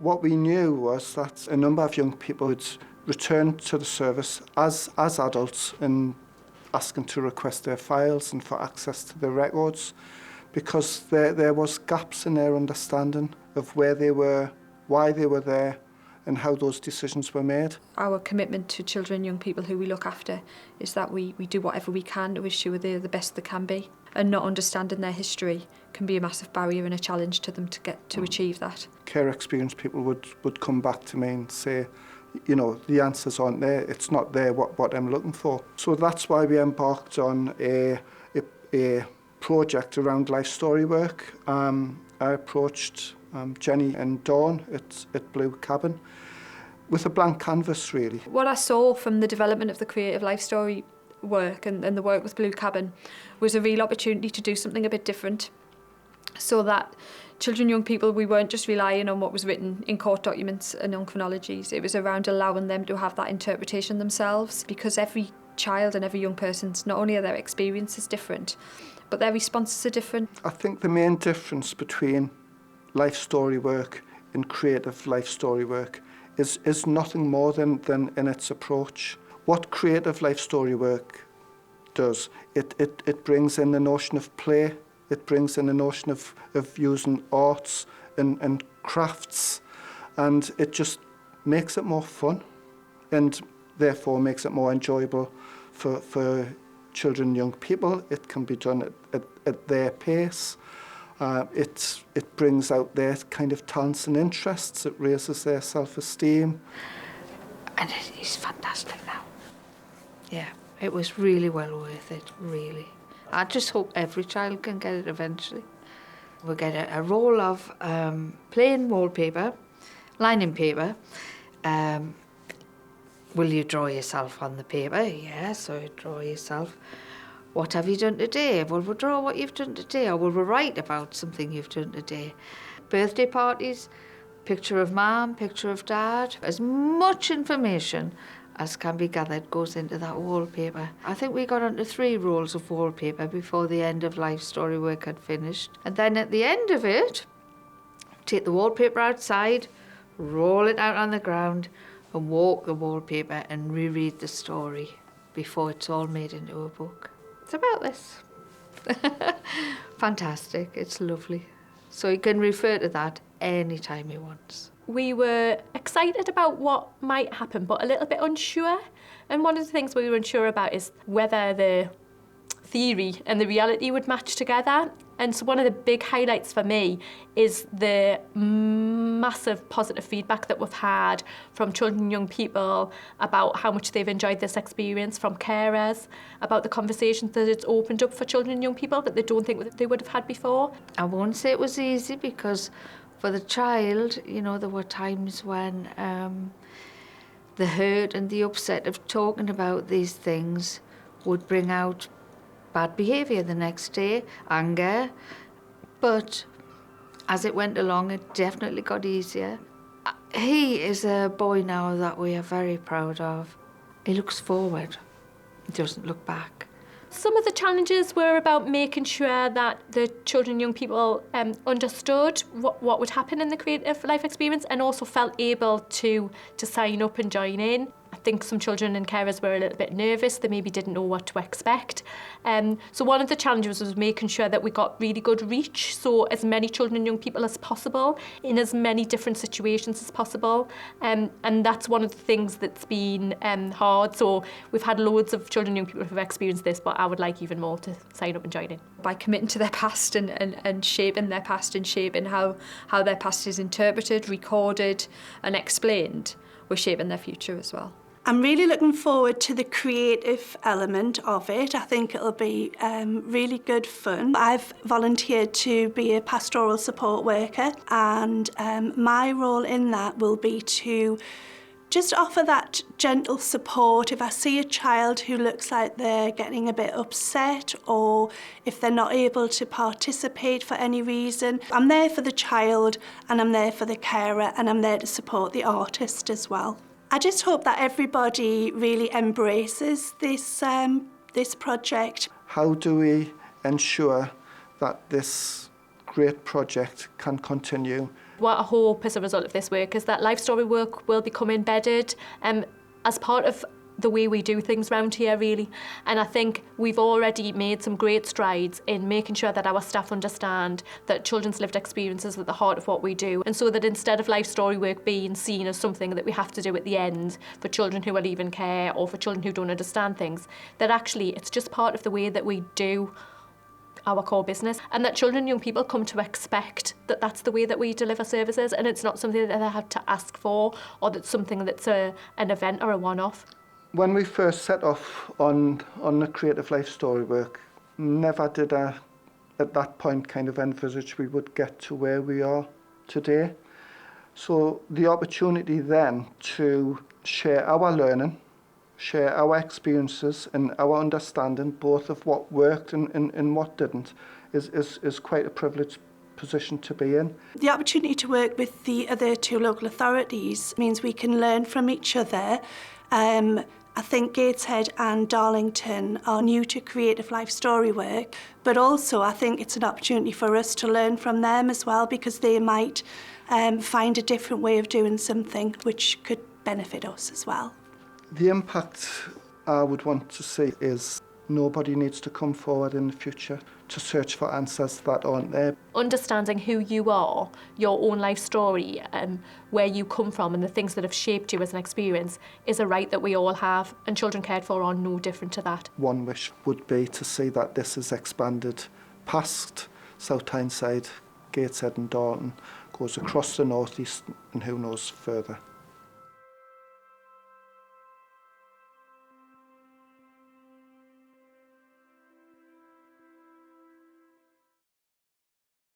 What we knew was that a number of young people would return to the service as adults and asking to request their files and for access to their records, because there was gaps in their understanding of where they were, why they were there, and how those decisions were made. Our commitment to children and young people who we look after is that we do whatever we can to ensure they're the best they can be, and not understanding their history can be a massive barrier and a challenge to them to get to achieve that. Care experienced people would come back to me and say, you know, the answers aren't there, it's not there what I'm looking for. So that's why we embarked on a project around life story work. I approached Jenny and Dawn at Blue Cabin with a blank canvas, really. What I saw from the development of the creative life story work and the work with Blue Cabin was a real opportunity to do something a bit different, so that children and young people, we weren't just relying on what was written in court documents and on chronologies. It was around allowing them to have that interpretation themselves, because every child and every young person's, not only are their experiences different, but their responses are different. I think the main difference between life story work and creative life story work is nothing more than in its approach. What creative life story work does, it brings in the notion of play, it brings in the notion of using arts and crafts, and it just makes it more fun and therefore makes it more enjoyable for children and young people. It can be done at their pace. It brings out their kind of talents and interests. It raises their self-esteem. And it is fantastic now. Yeah, it was really well worth it, really. I just hope every child can get it eventually. We'll get a roll of plain wallpaper, lining paper. Will you draw yourself on the paper? Yeah, so you draw yourself. What have you done today? Well, we'll draw what you've done today, or we'll write about something you've done today. Birthday parties, picture of mum, picture of dad. As much information as can be gathered goes into that wallpaper. I think we got onto 3 rolls of wallpaper before the end of life story work had finished. And then at the end of it, take the wallpaper outside, roll it out on the ground, and walk the wallpaper and reread the story before it's all made into a book. It's about this. Fantastic, it's lovely. So you can refer to that anytime he wants. We were excited about what might happen, but a little bit unsure. And one of the things we were unsure about is whether the theory and the reality would match together. And so one of the big highlights for me is the massive positive feedback that we've had from children and young people about how much they've enjoyed this experience, from carers, about the conversations that it's opened up for children and young people that they don't think they would have had before. I won't say it was easy, because for the child, you know, there were times when the hurt and the upset of talking about these things would bring out bad behaviour the next day, anger. But as it went along, it definitely got easier. He is a boy now that we are very proud of. He looks forward, he doesn't look back. Some of the challenges were about making sure that the children and young people understood what would happen in the creative life experience, and also felt able to sign up and join in. I think some children and carers were a little bit nervous. They maybe didn't know what to expect. So one of the challenges was making sure that we got really good reach, so as many children and young people as possible in as many different situations as possible. And that's one of the things that's been hard. So we've had loads of children and young people who've experienced this, but I would like even more to sign up and join in. By committing to their past and shaping their past and shaping how their past is interpreted, recorded and explained, we're shaping their future as well. I'm really looking forward to the creative element of it. I think it'll be really good fun. I've volunteered to be a pastoral support worker, and my role in that will be to just offer that gentle support if I see a child who looks like they're getting a bit upset, or if they're not able to participate for any reason. I'm there for the child, and I'm there for the carer, and I'm there to support the artist as well. I just hope that everybody really embraces this project. How do we ensure that this great project can continue What I hope as a result of this work is that life story work will become embedded as part of the way we do things around here, really. And I think we've already made some great strides in making sure that our staff understand that children's lived experiences are at the heart of what we do, and so that instead of life story work being seen as something that we have to do at the end for children who are leaving care or for children who don't understand things, that actually it's just part of the way that we do our core business, and that children and young people come to expect that that's the way that we deliver services, and it's not something that they have to ask for, or that's something that's an event or a one-off. When we first set off on the creative life story work, never did I at that point kind of envisage we would get to where we are today. So the opportunity then to share our learning, share our experiences and our understanding both of what worked and what didn't is quite a privileged position to be in. The opportunity to work with the other two local authorities means we can learn from each other. I think Gateshead and Darlington are new to creative life story work, but also I think it's an opportunity for us to learn from them as well, because they might find a different way of doing something which could benefit us as well. The impact I would want to see is nobody needs to come forward in the future to search for answers that aren't there. Understanding who you are, your own life story, where you come from and the things that have shaped you as an experience is a right that we all have, and children cared for are no different to that. One wish would be to see that this is expanded past South Tyneside, Gateshead and Darlington, goes across the north east and who knows further.